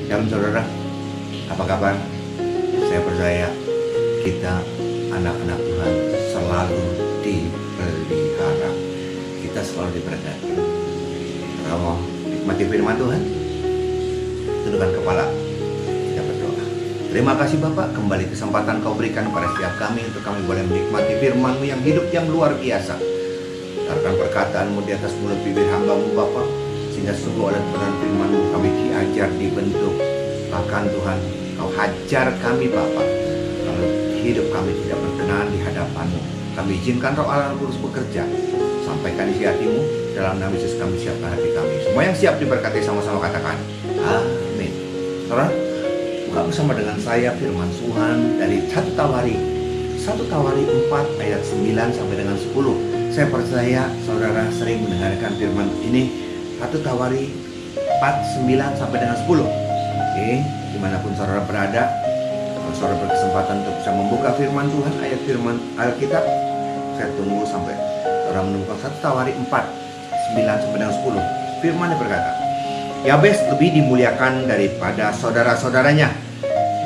Shalom saudara, apa kabar? Saya percaya kita anak-anak Tuhan selalu dipelihara, kita selalu diberkati. Kalau mau nikmati firman Tuhan, tundukkan kepala, kita berdoa. Terima kasih Bapak, kembali kesempatan Kau berikan pada setiap kami untuk kami boleh menikmati firman-Mu yang hidup, yang luar biasa. Karena perkataan-Mu di atas mulut bibir hamba-Mu Bapak, sehingga sungguh oleh kebenaran firman-Mu kami diajar, dibentuk. Bahkan Tuhan, Kau hajar kami Bapak, kalau hidup kami tidak berkenan di hadapan-Mu. Kami izinkan Roh Allah Kudus bekerja. Sampaikan isi hati-Mu, dalam nama Yesus kami siapkan hati kami. Semua yang siap diberkati sama-sama katakan amin. Saudara, buka bersama dengan saya firman Tuhan dari 1 Tawari 4 ayat 9 sampai dengan 10. Saya percaya saudara sering mendengarkan firman ini, 1 Tawari 4, 9 sampai dengan 10. Oke, dimanapun saudara berada, kalau saudara berkesempatan untuk bisa membuka firman Tuhan, ayat firman Alkitab, saya tunggu sampai saudara menemukan 1 Tawari 4, 9 sampai dengan 10. Firman berkata, Yabes lebih dimuliakan daripada saudara-saudaranya.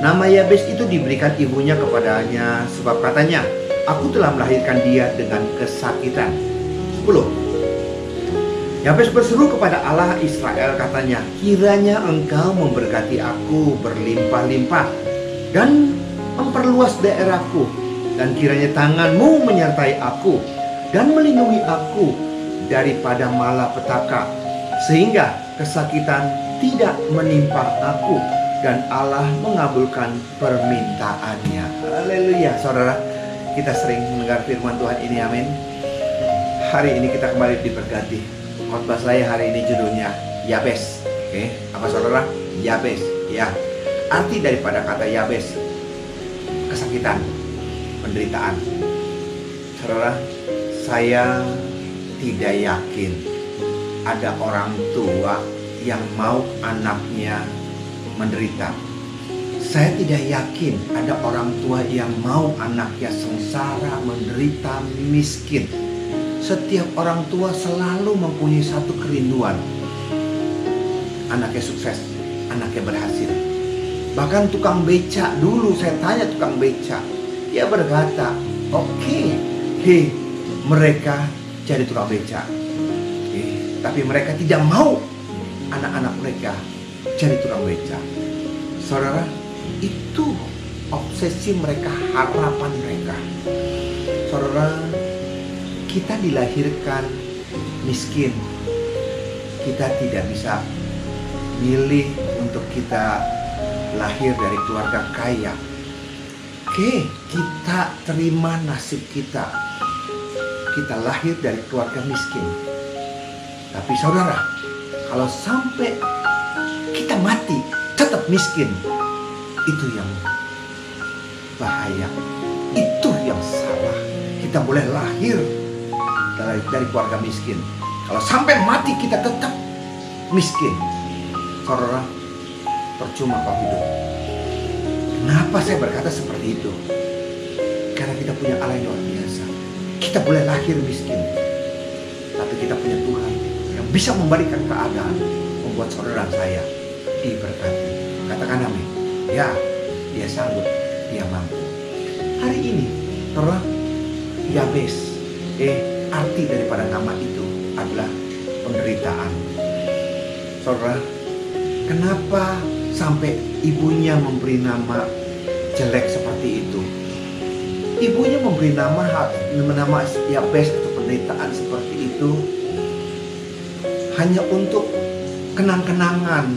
Nama Yabes itu diberikan ibunya kepadanya, sebab katanya, aku telah melahirkan dia dengan kesakitan. 10. Yabes berseru kepada Allah Israel, katanya, kiranya engkau memberkati aku berlimpah-limpah dan memperluas daerahku, dan kiranya tanganmu menyertai aku dan melindungi aku daripada malapetaka, sehingga kesakitan tidak menimpa aku, dan Allah mengabulkan permintaannya. Haleluya. Saudara, kita sering mendengar firman Tuhan ini, amin. Hari ini kita kembali diberkati. Khotbah saya hari ini judulnya Yabes. Oke, apa saudara? Yabes. Ya, arti daripada kata Yabes, kesakitan, penderitaan. Saudara, saya tidak yakin ada orang tua yang mau anaknya menderita. Saya tidak yakin ada orang tua yang mau anaknya sengsara, menderita, miskin. Setiap orang tua selalu mempunyai satu kerinduan, anaknya sukses, anaknya berhasil. Bahkan tukang beca, dulu saya tanya tukang beca, dia berkata, oke, mereka jadi tukang beca, tapi mereka tidak mau anak-anak mereka jadi tukang beca. Saudara, itu obsesi mereka, harapan mereka. Saudara, kita dilahirkan miskin. Kita tidak bisa milih untuk kita lahir dari keluarga kaya. Oke, kita terima nasib kita. Kita lahir dari keluarga miskin. Tapi saudara, kalau sampai kita mati tetap miskin, itu yang bahaya, itu yang salah. Kita boleh lahir dari keluarga miskin, kalau sampai mati kita tetap miskin, saudara, percuma kau hidup. Kenapa saya berkata seperti itu? Karena kita punya Allah yang luar biasa. Kita boleh lahir miskin, tapi kita punya Tuhan yang bisa memberikan keadaan, membuat saudara saya diberkati. Katakan amin. Ya, dia sanggup, dia mampu. Hari ini, saudara, Yabes, arti daripada nama itu adalah penderitaan. Saudara, kenapa sampai ibunya memberi nama jelek seperti itu? Ibunya memberi nama Yabes atau penderitaan seperti itu hanya untuk kenang-kenangan,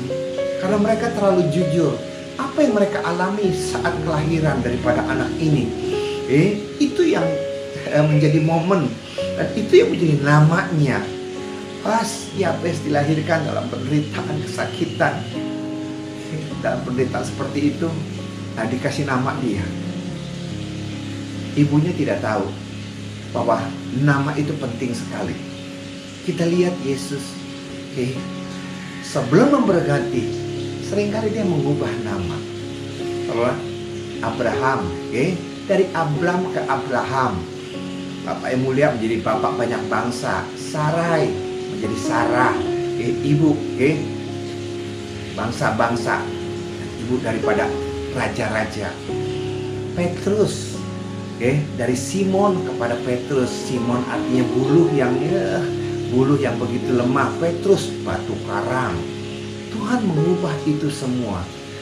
karena mereka terlalu jujur. Apa yang mereka alami saat kelahiran daripada anak ini, itu yang menjadi momen, dan itu yang menjadi namanya. Pas Yabes dilahirkan dalam penderitaan, kesakitan, dalam penderitaan seperti itu, nah dikasih nama dia. Ibunya tidak tahu bahwa nama itu penting sekali. Kita lihat Yesus, sebelum memberkati, seringkali dia mengubah nama. Kalau Abraham, dari Abram ke Abraham. Bapak yang mulia menjadi bapak banyak bangsa. Sarai menjadi Sarah, ibu, bangsa-bangsa. ibu daripada raja-raja. Petrus, dari Simon kepada Petrus. Simon artinya buluh yang begitu lemah. Petrus batu karang. Tuhan mengubah itu semua.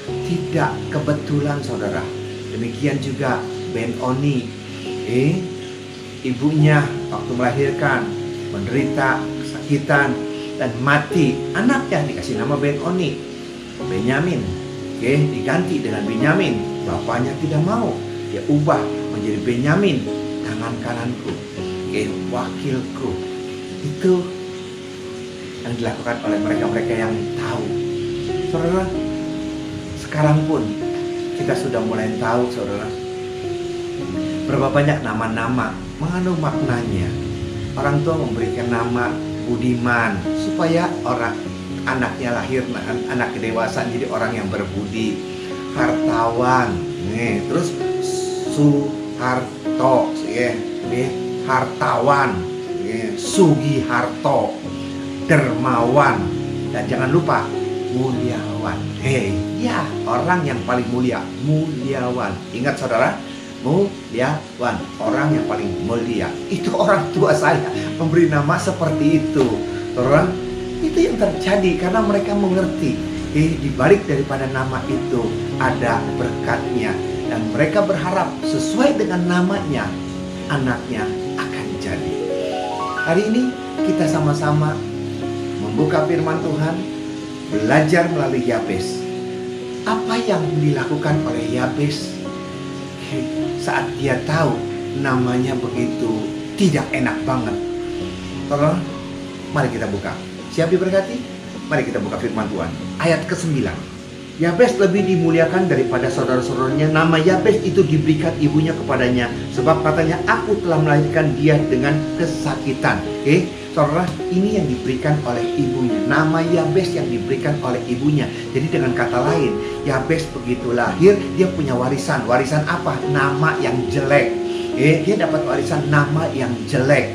Tidak kebetulan, saudara. Demikian juga Ben-Oni, ibunya waktu melahirkan menderita kesakitan dan mati. Anaknya dikasih nama Ben-Oni, Benyamin, diganti dengan Benyamin. Bapaknya tidak mau, dia ubah menjadi Benyamin, tangan kananku, wakilku. Itu yang dilakukan oleh mereka-mereka yang tahu. Saudara, sekarang pun kita sudah mulai tahu, saudara, berapa banyak nama-nama mengandung maknanya. Orang tua memberikan nama budiman supaya anaknya lahir, anak dewasa jadi orang yang berbudi. Hartawan, terus Suharto, hartawan, Sugiharto, dermawan, dan jangan lupa muliawan. Orang yang paling mulia, muliawan. Ingat, saudara, muliawan, orang yang paling mulia. Itu orang tua saya memberi nama seperti itu. Saudara, itu yang terjadi karena mereka mengerti di balik daripada nama itu ada berkatnya, dan mereka berharap sesuai dengan namanya anaknya akan jadi. Hari ini kita sama-sama membuka firman Tuhan, belajar melalui Yabes. Apa yang dilakukan oleh Yabes saat dia tahu namanya begitu tidak enak banget. Tolong, mari kita buka. Siap diberkati? Mari kita buka firman Tuhan. Ayat ke-9. Yabes lebih dimuliakan daripada saudara-saudaranya. Nama Yabes itu diberikan ibunya kepadanya, sebab katanya, aku telah melahirkan dia dengan kesakitan. Saudara, ini yang diberikan oleh ibunya. Nama Yabes yang diberikan oleh ibunya. Jadi dengan kata lain, Yabes begitu lahir, dia punya warisan. Warisan apa? Nama yang jelek. Dia dapat warisan nama yang jelek.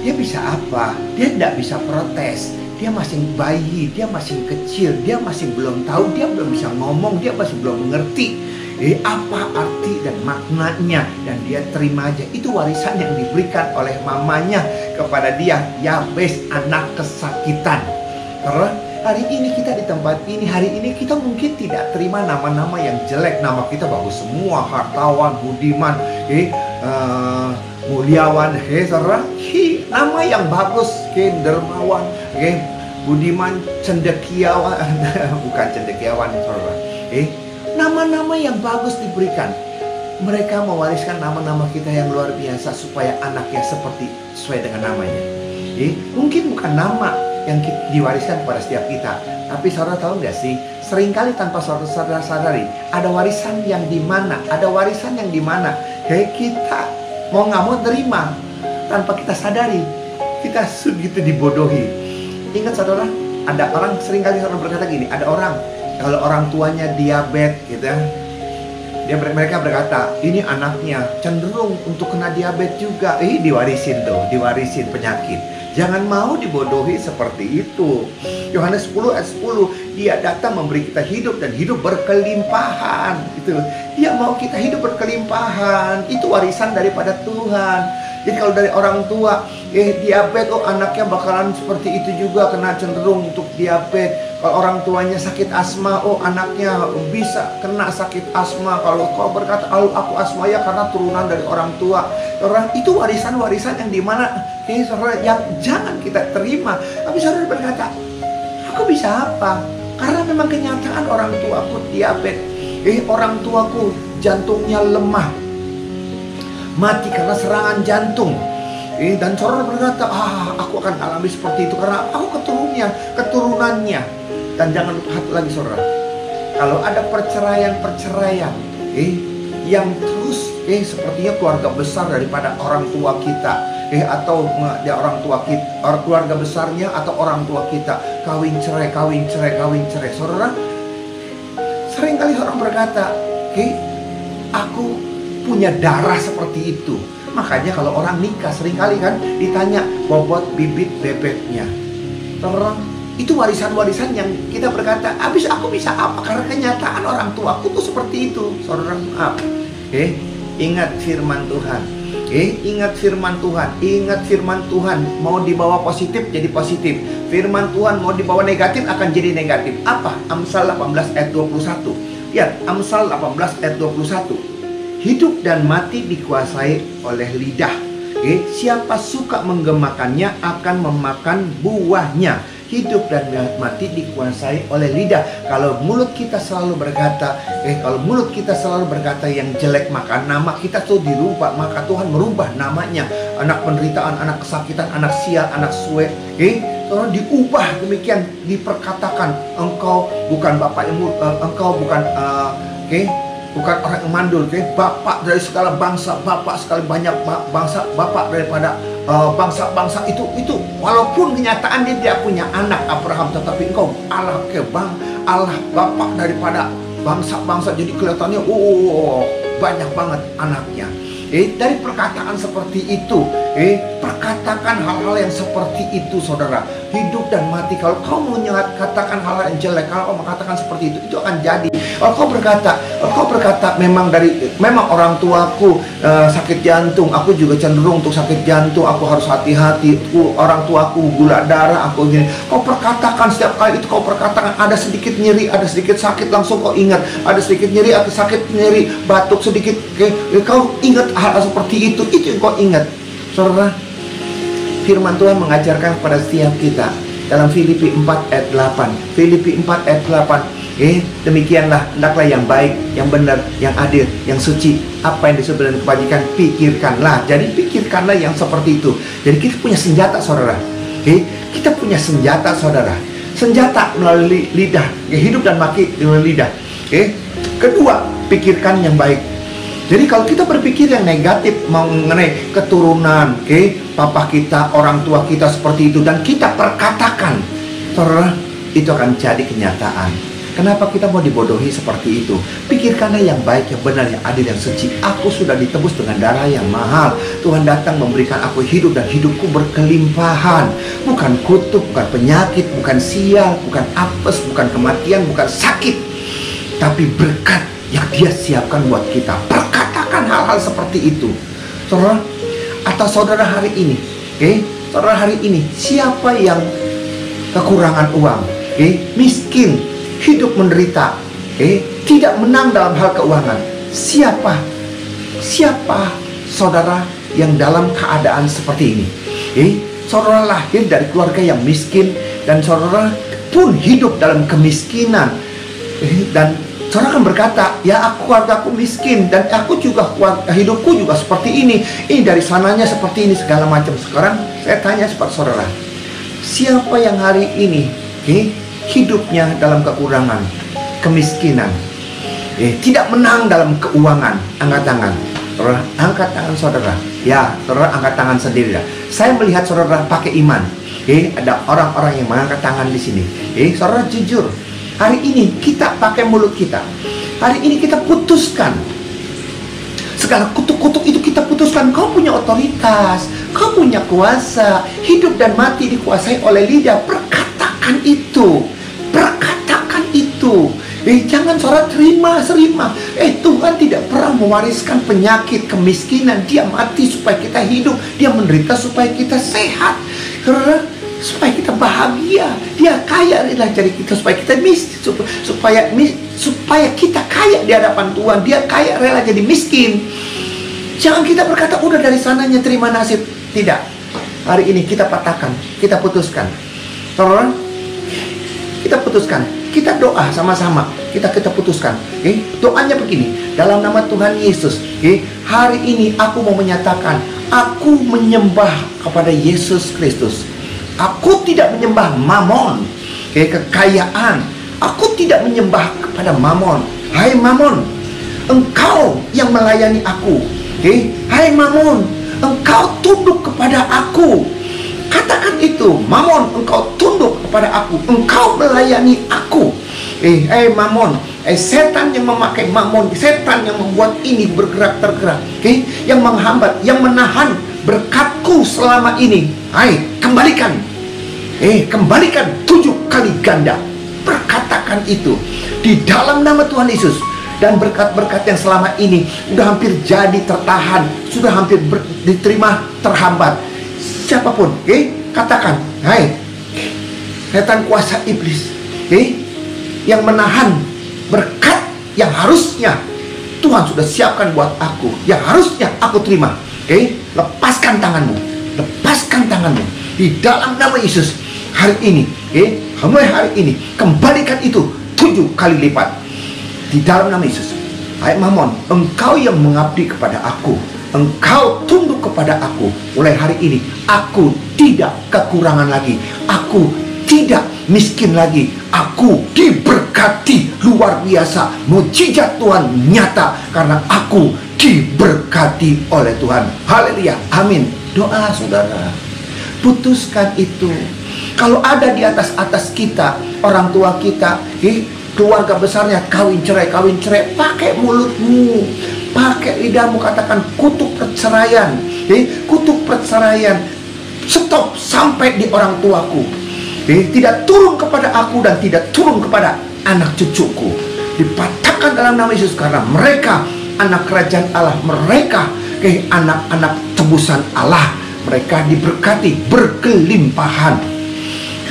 Dia bisa apa? Dia tidak bisa protes. Dia masih bayi, dia masih kecil, dia masih belum tahu, dia belum bisa ngomong, dia masih belum mengerti apa arti dan maknanya, dan dia terima aja. Itu warisan yang diberikan oleh mamanya kepada dia, Yabes, anak kesakitan. Karena hari ini kita di tempat ini, hari ini kita mungkin tidak terima nama-nama yang jelek. Nama kita bagus semua, hartawan, budiman, muliawan, saudara, nama yang bagus, dermawan, budiman, cendekiawan, bukan cendekiawan, saudara. Nama-nama yang bagus diberikan. Mereka mewariskan nama-nama kita yang luar biasa supaya anaknya seperti sesuai dengan namanya. Mungkin bukan nama yang diwariskan kepada setiap kita, tapi saudara tahu nggak sih, seringkali tanpa saudara sadari ada warisan yang dimana, kita mau nggak mau terima tanpa kita sadari, kita segitu dibodohi. Ingat, saudara, ada orang seringkali saudara berkata gini, ada orang kalau orang tuanya diabetes gitu ya, mereka berkata, ini anaknya cenderung untuk kena diabetes juga. Diwarisin penyakit. Jangan mau dibodohi seperti itu. Yohanes 10 ayat 10, dia datang memberi kita hidup dan hidup berkelimpahan. Dia mau kita hidup berkelimpahan. Itu warisan daripada Tuhan. Jadi kalau dari orang tua diabetes, anaknya bakalan seperti itu juga, kena cenderung untuk diabetes. Kalau orang tuanya sakit asma, anaknya bisa kena sakit asma. Kalau kau berkata, aku asma ya karena turunan dari orang tua. Itu warisan-warisan yang dimana saudara, yang jangan kita terima. Tapi saudara berkata, aku bisa apa? Karena memang kenyataan orang tuaku diabetes. Orang tuaku jantungnya lemah, mati karena serangan jantung. Dan saudara berkata, aku akan alami seperti itu karena aku keturunannya. Dan jangan lupa satu lagi, saudara, kalau ada perceraian yang terus sepertinya keluarga besar daripada orang tua kita, atau orang tua kita, keluarga besarnya atau orang tua kita kawin cerai. Saudara, seringkali orang berkata, aku punya darah seperti itu. Makanya kalau orang nikah seringkali kan ditanya bobot bibit bebeknya. Saudara, Itu warisan-warisan yang kita berkata, habis aku bisa apa? Karena kenyataan orang tuaku tuh seperti itu. Saudara, maaf. Ingat firman Tuhan. Ingat firman Tuhan. Ingat firman Tuhan. Mau dibawa positif, jadi positif. Firman Tuhan mau dibawa negatif, akan jadi negatif. Apa? Amsal 18 ayat 21. Lihat, Amsal 18 ayat 21. Hidup dan mati dikuasai oleh lidah. Siapa suka menggemakannya akan memakan buahnya. Hidup dan mati dikuasai oleh lidah. Kalau mulut kita selalu berkata, kalau mulut kita selalu berkata yang jelek, maka nama kita tuh dirubah. Maka Tuhan merubah namanya. Anak penderitaan, anak kesakitan, anak sial, anak suwe. Tolong diubah demikian, diperkatakan engkau bukan bapak yang engkau bukan bukan orang yang mandul, bapak dari segala bangsa, bapak sekali banyak bangsa, bapak daripada bangsa-bangsa itu walaupun kenyataan dia tidak punya anak Abraham, tetapi engkau Allah Allah bapak daripada bangsa-bangsa, jadi kelihatannya banyak banget anaknya. Dari perkataan seperti itu, perkatakan hal-hal yang seperti itu, saudara. Hidup dan mati. Kalau kau mengatakan hal-hal yang jelek, kalau kau mengatakan seperti itu akan jadi. Kalau kau berkata memang orang tuaku sakit jantung, aku juga cenderung untuk sakit jantung, aku harus hati-hati. Orang tuaku gula darah, aku gini. Kau perkatakan setiap kali itu, kau perkatakan ada sedikit nyeri, ada sedikit sakit, langsung kau ingat. Ada sedikit nyeri, ada sakit nyeri, batuk sedikit, kau ingat hal seperti itu yang kau ingat. Saudara, firman Tuhan mengajarkan kepada setiap kita dalam Filipi 4 ayat 8. Filipi 4 ayat 8. Demikianlah hendaklah yang baik, yang benar, yang adil, yang suci, apa yang disebut dengan kebajikan, pikirkanlah. Jadi pikirkanlah yang seperti itu. Jadi kita punya senjata, saudara. Kita punya senjata, saudara. Senjata melalui lidah. Hidup dan mati melalui lidah. Kedua, pikirkan yang baik. Jadi kalau kita berpikir yang negatif mengenai keturunan, papa kita, orang tua kita seperti itu, dan kita perkatakan, saudara, itu akan jadi kenyataan. Kenapa kita mau dibodohi seperti itu? Pikirkanlah yang baik, yang benar, yang adil, yang suci. Aku sudah ditebus dengan darah yang mahal. Tuhan datang memberikan aku hidup, dan hidupku berkelimpahan. Bukan kutuk, bukan penyakit, bukan sial, bukan apes, bukan kematian, bukan sakit, tapi berkat yang Dia siapkan buat kita. Perkatakan hal-hal seperti itu, saudara. Atau saudara hari ini, saudara hari ini, siapa yang kekurangan uang, miskin, hidup menderita, tidak menang dalam hal keuangan? Siapa saudara yang dalam keadaan seperti ini? Saudara lahir dari keluarga yang miskin, dan saudara pun hidup dalam kemiskinan, dan saudara akan berkata, ya keluargaku miskin, dan aku juga hidupku juga seperti ini dari sananya seperti ini, segala macam. Sekarang saya tanya kepada saudara, siapa yang hari ini hidupnya dalam kekurangan, kemiskinan, tidak menang dalam keuangan? Angkat tangan, saudara. Angkat tangan, saudara. Ya, saudara angkat tangan sendiri. Saya melihat saudara pakai iman. Ada orang-orang yang mengangkat tangan di sini. Saudara jujur, hari ini kita pakai mulut kita. Hari ini kita putuskan segala kutuk-kutuk itu, kita putuskan. Kau punya otoritas, kau punya kuasa. Hidup dan mati dikuasai oleh lidah. Perkatakan itu. Perkatakan itu. Jangan saudara terima. Tuhan tidak pernah mewariskan penyakit, kemiskinan. Dia mati supaya kita hidup. Dia menderita supaya kita sehat. Karena supaya kita bahagia. Dia kaya adalah jadi kita, supaya kita supaya kita kaya di hadapan Tuhan. Dia kaya rela jadi miskin. Jangan kita berkata udah dari sananya terima nasib. Tidak. Hari ini kita patahkan, kita putuskan. Saudara, kita putuskan. Kita doa sama-sama. Kita putuskan. Doanya begini, dalam nama Tuhan Yesus. Hari ini aku mau menyatakan, aku menyembah kepada Yesus Kristus. Aku tidak menyembah mamon, kekayaan. Aku tidak menyembah kepada mamon. Hai mamon, engkau yang melayani aku. Hai mamon, engkau tunduk kepada aku. Katakan itu, mamon, engkau tunduk kepada aku. Engkau melayani aku. Hai mamon, setan yang memakai mamon, setan yang membuat ini tergerak, yang menghambat, yang menahan berkatku selama ini. Hai, kembalikan. Kembalikan, tujuk kali ganda. Perkatakan itu di dalam nama Tuhan Yesus. Dan berkat-berkat yang selama ini sudah hampir jadi tertahan, sudah hampir diterima terhambat, siapapun, katakan, hai setan kuasa iblis, yang menahan berkat yang harusnya Tuhan sudah siapkan buat aku, yang harusnya aku terima, lepaskan tanganmu, lepaskan tanganmu di dalam nama Yesus hari ini, mulai hari ini kembalikan itu 7 kali lipat di dalam nama Yesus. Hai Mamon, engkau yang mengabdi kepada aku, engkau tunduk kepada aku, mulai hari ini aku tidak kekurangan lagi, aku tidak miskin lagi, aku diberkati luar biasa. Mujizat Tuhan nyata karena aku diberkati oleh Tuhan. Haleluya, amin. Doa saudara, putuskan itu. Kalau ada di atas kita, orang tua kita, keluarga besarnya kawin cerai, pakai mulutmu, pakai lidahmu, katakan kutuk perceraian, kutuk perceraian, stop sampai di orang tuaku, tidak turun kepada aku dan tidak turun kepada anak cucuku, dipatahkan dalam nama Yesus, karena mereka anak kerajaan Allah, mereka anak-anak tebusan Allah, mereka diberkati berkelimpahan.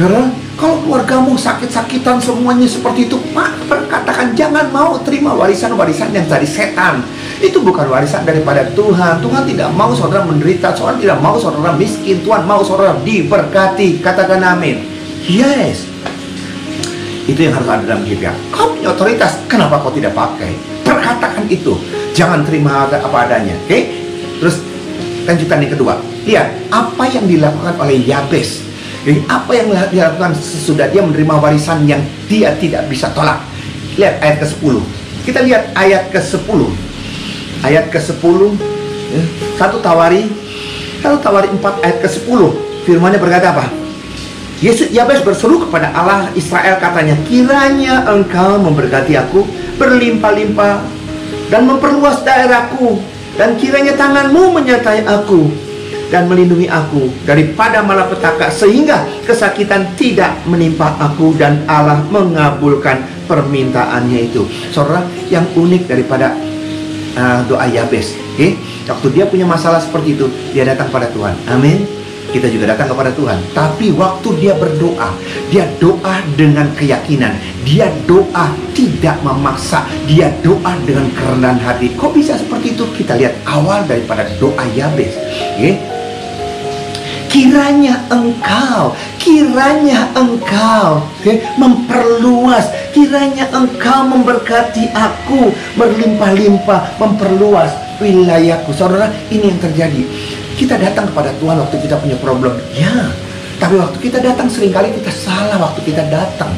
Karena kalau keluargamu sakit-sakitan semuanya seperti itu, maka katakan jangan mau terima warisan-warisan yang dari setan. Itu bukan warisan daripada Tuhan. Tuhan tidak mau saudara menderita, Tuhan tidak mau saudara miskin, Tuhan mau saudara diberkati. Katakan amin. Yes. Itu yang harus ada dalam hidup. Kau punya otoritas, kenapa kau tidak pakai? Perkatakan itu. Jangan terima apa adanya. Terus lanjutan yang kedua. Lihat apa yang dilakukan oleh Yabes. Apa yang dilakukan sesudah dia menerima warisan yang dia tidak bisa tolak. Lihat ayat ke-10. Kita lihat ayat ke-10. Ayat ke-10, 1 Tawari 4 ayat ke-10. Firman-Nya berkata apa? Yabes berseru kepada Allah Israel, katanya, kiranya engkau memberkati aku berlimpah-limpah dan memperluas daerahku, dan kiranya tanganmu menyertai aku dan melindungi aku daripada malapetaka, sehingga kesakitan tidak menimpa aku. Dan Allah mengabulkan permintaannya itu. Saudara, yang unik daripada doa Yabes, waktu dia punya masalah seperti itu, dia datang pada Tuhan. Amin. Kita juga datang kepada Tuhan. Tapi waktu dia berdoa, dia doa dengan keyakinan, dia doa tidak memaksa, dia doa dengan kerendahan hati. Kok bisa seperti itu? Kita lihat awal daripada doa Yabes. Kiranya engkau memperluas, kiranya engkau memberkati aku berlimpah-limpah, memperluas wilayahku. Saudara, ini yang terjadi. Kita datang kepada Tuhan waktu kita punya problem, ya. Tapi waktu kita datang, seringkali kita salah waktu kita datang.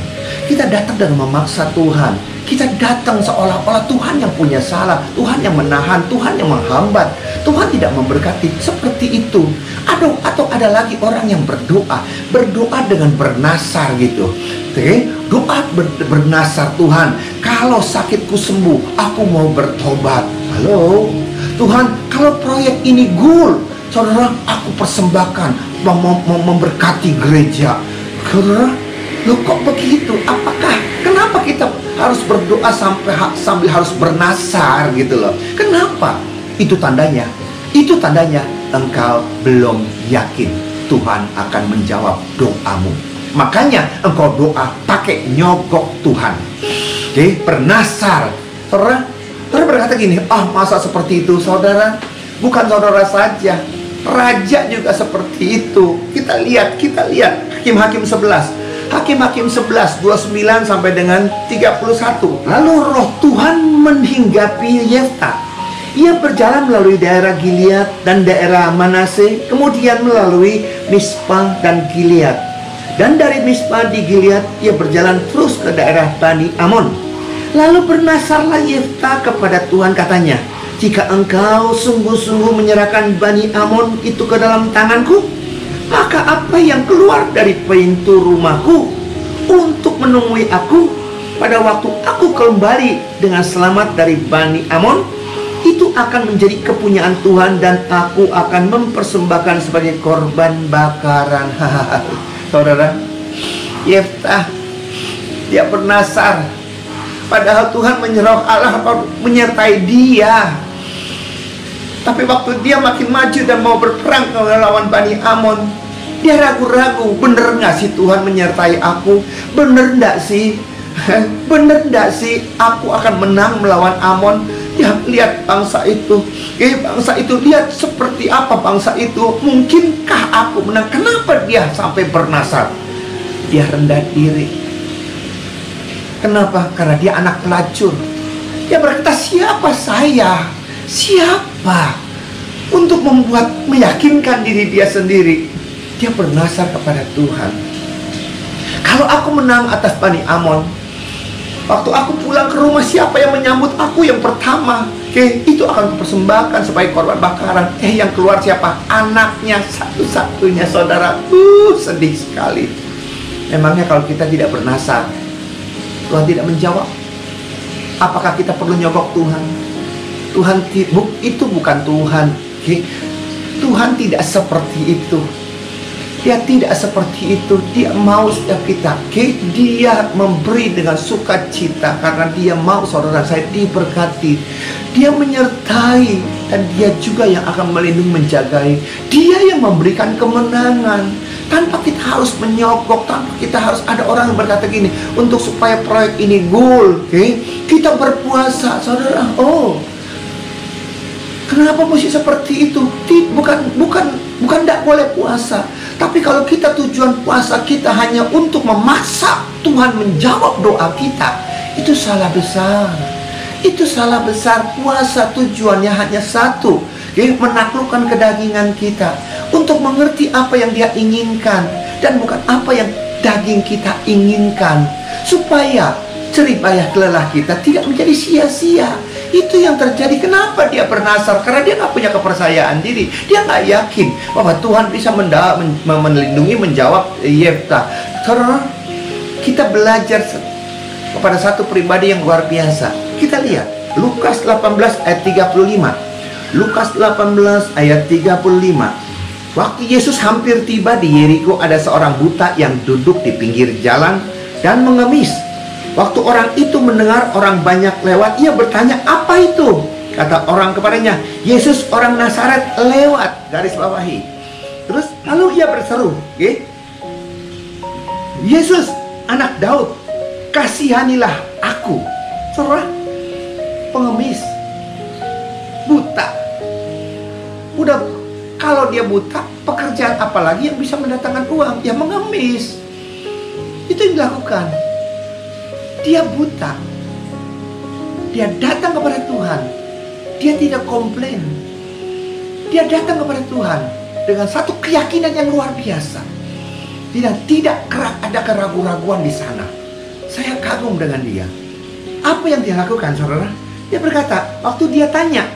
Kita datang dan memaksa Tuhan. Kita datang seolah-olah Tuhan yang punya salah, Tuhan yang menahan, Tuhan yang menghambat, Tuhan tidak memberkati. Seperti itu. Atau ada lagi orang yang berdoa dengan bernasar gitu. Doa bernasar, Tuhan, kalau sakitku sembuh, aku mau bertobat. Halo, Tuhan, kalau proyek ini goal, saudara, aku persembahkan, memberkati gereja. Saudara, loh kok begitu? Kenapa kita harus berdoa sambil harus bernasar gitu loh? Kenapa? Itu tandanya engkau belum yakin Tuhan akan menjawab doamu. Makanya engkau doa pakai nyogok Tuhan. Bernasar. Saudara berkata gini, masa seperti itu, saudara? Bukan saudara saja, raja juga seperti itu. Kita lihat Hakim-Hakim 11. Hakim-Hakim 11, 29 sampai dengan 31. Lalu roh Tuhan menghinggapi Yefta. Ia berjalan melalui daerah Gilead dan daerah Manase, kemudian melalui Mispa dan Gilead. Dan dari Mispa di Gilead, ia berjalan terus ke daerah Bani Amon. Lalu bernasarlah Yefta kepada Tuhan, katanya, jika engkau sungguh-sungguh menyerahkan Bani Amon itu ke dalam tanganku, maka apa yang keluar dari pintu rumahku untuk menemui aku pada waktu aku kembali dengan selamat dari Bani Amon, itu akan menjadi kepunyaan Tuhan, dan aku akan mempersembahkan sebagai korban bakaran. Saudara, Yeftah, dia bernasar. Padahal Tuhan menyertai dia. Tapi waktu dia makin maju dan mau berperang melawan Bani Amon, dia ragu-ragu, bener nggak sih Tuhan menyertai aku? Bener nggak sih? Bener nggak sih aku akan menang melawan Amon? Ya, lihat bangsa itu. Bangsa itu, lihat seperti apa bangsa itu. Mungkinkah aku menang? Kenapa dia sampai bernasar? Dia rendah diri. Kenapa? Karena dia anak pelacur. Dia berkata, siapa saya? Siapa untuk meyakinkan diri dia sendiri? Dia bernasar kepada Tuhan. Kalau aku menang atas Bani Amon, waktu aku pulang ke rumah, siapa yang menyambut aku yang pertama? Itu akan kupersembahkan sebagai korban bakaran. Yang keluar siapa? Anaknya satu-satunya, saudara. Sedih sekali. Memangnya kalau kita tidak bernasar, Tuhan tidak menjawab? Apakah kita perlu nyogok Tuhan? Tuhan itu bukan Tuhan. Tuhan tidak seperti itu. Dia tidak seperti itu. Dia mau setiap kita. Dia memberi dengan sukacita karena dia mau saudara saya diberkati. Dia menyertai dan dia juga yang akan melindungi, menjagai. Dia yang memberikan kemenangan. Tanpa kita harus menyogok, tanpa kita harus ada orang yang berkata gini, untuk supaya proyek ini goal, kita berpuasa, saudara. Kenapa mesti seperti itu? Bukan tidak boleh puasa. Tapi kalau kita tujuan puasa kita hanya untuk memaksa Tuhan menjawab doa kita, itu salah besar. Itu salah besar. Puasa tujuannya hanya satu, menaklukkan kedagingan kita, untuk mengerti apa yang Dia inginkan dan bukan apa yang daging kita inginkan, supaya jeripayah lelah kita tidak menjadi sia-sia. Itu yang terjadi. Kenapa dia bernasar? Karena dia nggak punya kepercayaan diri. Dia nggak yakin bahwa Tuhan bisa melindungi, menjawab Yeftah. Saudara, kita belajar kepada satu pribadi yang luar biasa. Kita lihat Lukas 18 ayat 35. Lukas 18 ayat 35. Waktu Yesus hampir tiba di Yeriko, ada seorang buta yang duduk di pinggir jalan dan mengemis. Waktu orang itu mendengar orang banyak lewat, ia bertanya, apa itu? Kata orang kepadanya, Yesus orang Nazaret lewat. Garis bawahi. Terus lalu ia berseru, Yesus anak Daud, kasihanilah aku. Saudara, pengemis, buta. Udah, kalau dia buta, pekerjaan apa lagi yang bisa mendatangkan uang? Ya mengemis. Itu yang dilakukan. Dia buta. Dia datang kepada Tuhan. Dia tidak komplain. Dia datang kepada Tuhan dengan satu keyakinan yang luar biasa. Tidak ada keraguan-raguan di sana. Saya kagum dengan dia. Apa yang dia lakukan, saudara? Dia berkata, waktu dia tanya,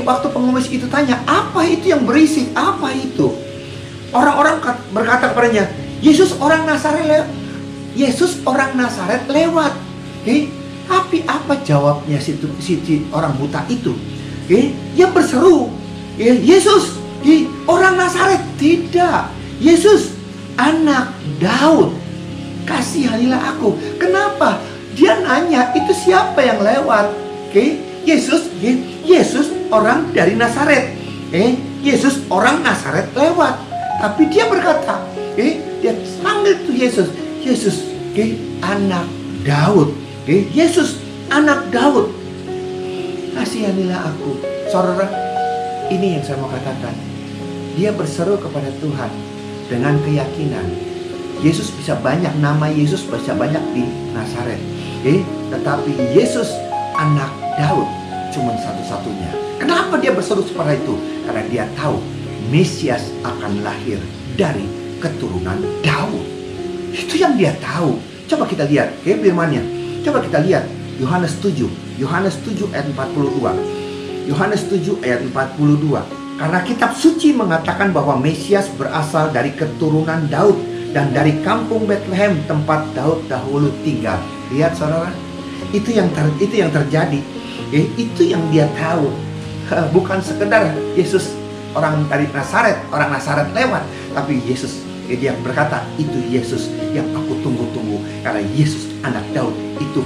waktu pengemis itu tanya, apa itu yang berisik? Apa itu? Orang-orang berkata kepadanya, Yesus orang Nazaret lewat. Yesus orang Nazaret lewat. Tapi apa jawabnya si orang buta itu? Dia berseru, Yesus orang Nazaret. Tidak, Yesus anak Daud, kasihanilah aku. Kenapa? Dia nanya, itu siapa yang lewat? Yesus orang dari Nazaret. Yesus orang Nazaret lewat. Tapi dia berkata, dia panggil tuh Yesus, anak Daud. Yesus anak Daud, kasihanilah aku. Saudara, ini yang saya mau katakan. Dia berseru kepada Tuhan dengan keyakinan. Yesus bisa banyak, nama Yesus bisa banyak di Nazaret. Tetapi Yesus anak Daud cuma satu-satunya. Kenapa dia berseru seperti itu? Karena dia tahu Mesias akan lahir dari keturunan Daud. Itu yang dia tahu. Coba kita lihat firman-Nya. Coba kita lihat Yohanes 7 ayat 42. Yohanes 7 ayat 42. Karena kitab suci mengatakan bahwa Mesias berasal dari keturunan Daud dan dari kampung Bethlehem tempat Daud dahulu tinggal. Lihat saudara, itu yang terjadi. Itu yang dia tahu. Bukan sekedar Yesus orang dari Nazaret, orang Nazaret lewat, tapi Yesus, dia berkata, itu Yesus yang aku tunggu tunggu-tunggu. Karena Yesus anak Daud itu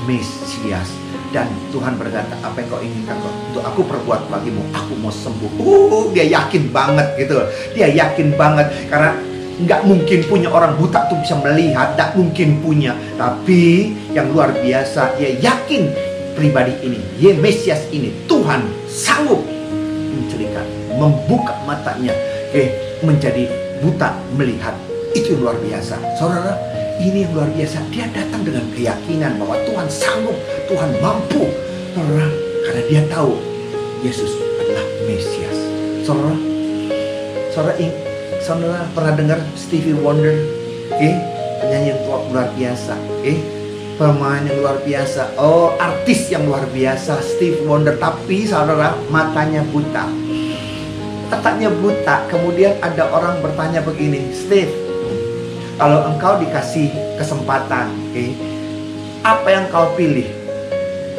Mesias. Dan Tuhan berkata, apa yang kau inginkan untuk aku perbuat bagimu, aku mau sembuh. Dia yakin banget gitu. Dia yakin banget. Karena nggak mungkin punya orang buta tuh bisa melihat. Nggak mungkin punya. Tapi yang luar biasa, dia yakin pribadi ini, Mesias ini, Tuhan sanggup mencelikan, membuka matanya, menjadi buta melihat. Itu luar biasa. Saudara, ini yang luar biasa. Dia datang dengan keyakinan bahwa Tuhan sanggup, Tuhan mampu. Saudara, karena dia tahu Yesus adalah Mesias. Saudara pernah dengar Stevie Wonder? Penyanyi yang luar biasa. Pemain yang luar biasa. Artis yang luar biasa, Stevie Wonder. Tapi saudara, matanya buta. Matanya buta. Kemudian ada orang bertanya begini, Steve, kalau engkau dikasih kesempatan, apa yang kau pilih?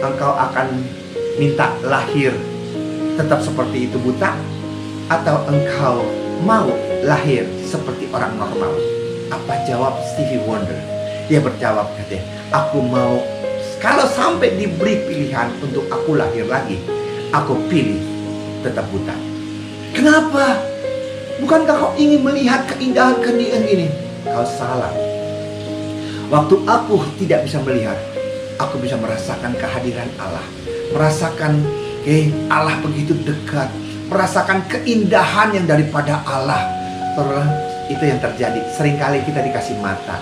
Engkau akan minta lahir tetap seperti itu buta, atau engkau mau lahir seperti orang normal? Apa jawab Stevie Wonder? Dia berjawab, katanya, aku mau, kalau sampai diberi pilihan untuk aku lahir lagi, aku pilih tetap buta. Kenapa? Bukankah kau ingin melihat keindahan-keindahan ini? Kau salah. Waktu aku tidak bisa melihat, aku bisa merasakan kehadiran Allah. Merasakan Allah begitu dekat. Merasakan keindahan yang daripada Allah. Itu yang terjadi. Seringkali kita dikasih mata.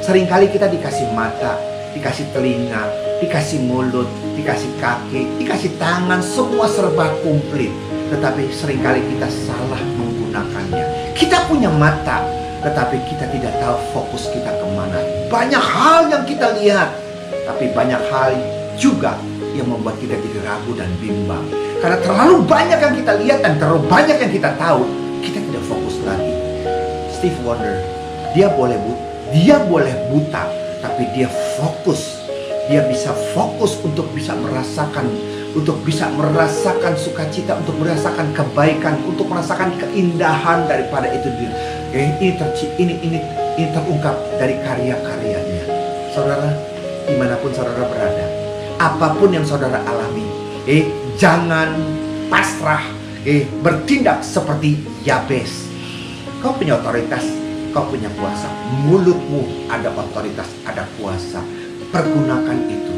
Seringkali kita dikasih mata, dikasih telinga, dikasih mulut, dikasih kaki, dikasih tangan, semua serba komplit. Tetapi seringkali kita salah menggunakannya. Kita punya mata, tetapi kita tidak tahu fokus kita kemana. Banyak hal yang kita lihat, tapi banyak hal juga yang membuat kita jadi ragu dan bimbang. Karena terlalu banyak yang kita lihat dan terlalu banyak yang kita tahu, kita tidak fokus lagi. Steve Wonder, dia boleh buta, tapi dia fokus. Dia bisa fokus untuk bisa merasakan sukacita, untuk merasakan kebaikan, untuk merasakan keindahan daripada itu. Ini terungkap dari karya-karyanya. Saudara, dimanapun saudara berada, apapun yang saudara alami, jangan pasrah, bertindak seperti Yabes. Kau punya otoritas, kau punya kuasa. Mulutmu ada otoritas, ada kuasa. Pergunakan itu.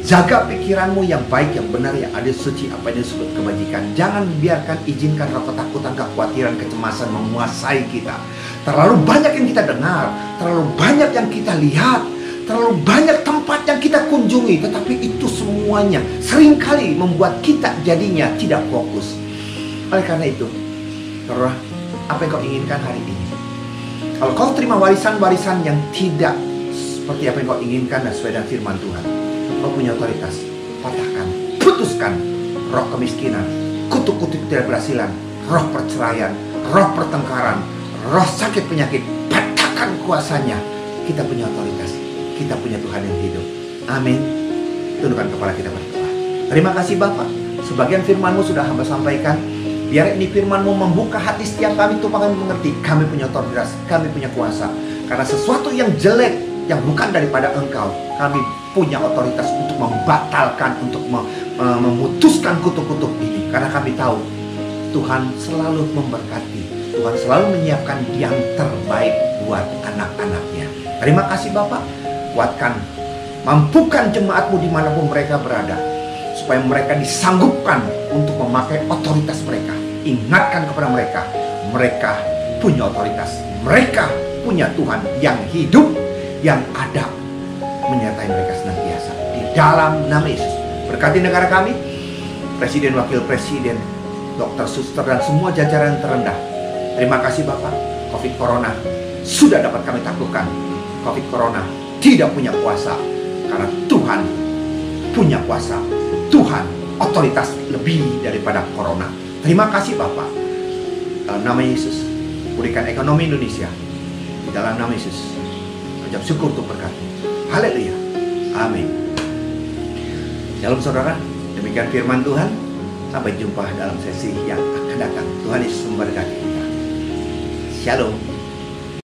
Jaga pikiranmu yang baik, yang benar, yang adil, suci, apa yang disebut kebajikan. Jangan izinkan ketakutan, kekhawatiran, kecemasan menguasai kita. Terlalu banyak yang kita dengar, terlalu banyak yang kita lihat, terlalu banyak tempat yang kita kunjungi. Tetapi itu semuanya seringkali membuat kita jadinya tidak fokus. Oleh karena itu, saudara, apa yang kau inginkan hari ini? Kalau kau terima warisan-warisan yang tidak seperti apa yang kau inginkan dan sesuai dengan firman Tuhan, kau punya otoritas. Patahkan, putuskan roh kemiskinan, kutuk-kutuk ketidakberhasilan, roh perceraian, roh pertengkaran, roh sakit penyakit. Patahkan kuasanya. Kita punya otoritas. Kita punya Tuhan yang hidup. Amin. Tundukkan kepala kita berdoa. Terima kasih Bapa. Sebagian firman-Mu sudah hamba sampaikan. Biar ini firman-Mu membuka hati setiap kami untuk kami mengerti. Kami punya otoritas, kami punya kuasa. Karena sesuatu yang jelek, yang bukan daripada Engkau, kami punya otoritas untuk membatalkan, untuk memutuskan kutuk-kutuk ini. Karena kami tahu Tuhan selalu memberkati. Tuhan selalu menyiapkan yang terbaik buat anak-anaknya. Terima kasih Bapak. Kuatkan, mampukan jemaat-Mu dimanapun mereka berada, supaya mereka disanggupkan untuk memakai otoritas mereka. Ingatkan kepada mereka, mereka punya otoritas, mereka punya Tuhan yang hidup, yang ada, menyertai mereka senantiasa. Di dalam nama Yesus, berkati negara kami, Presiden, Wakil Presiden, dokter, suster, dan semua jajaran terendah. Terima kasih Bapak. Covid Corona sudah dapat kami taklukkan. Covid Corona tidak punya kuasa, karena Tuhan punya kuasa. Tuhan otoritas lebih daripada Corona. Terima kasih Bapak. Dalam nama Yesus, pulihkan ekonomi Indonesia. Di dalam nama Yesus, ucap syukur untuk berkat-Mu. Haleluya. Amin. Shalom saudara. Demikian firman Tuhan. Sampai jumpa dalam sesi yang akan datang. Tuhan Yesus memberkati kita. Shalom.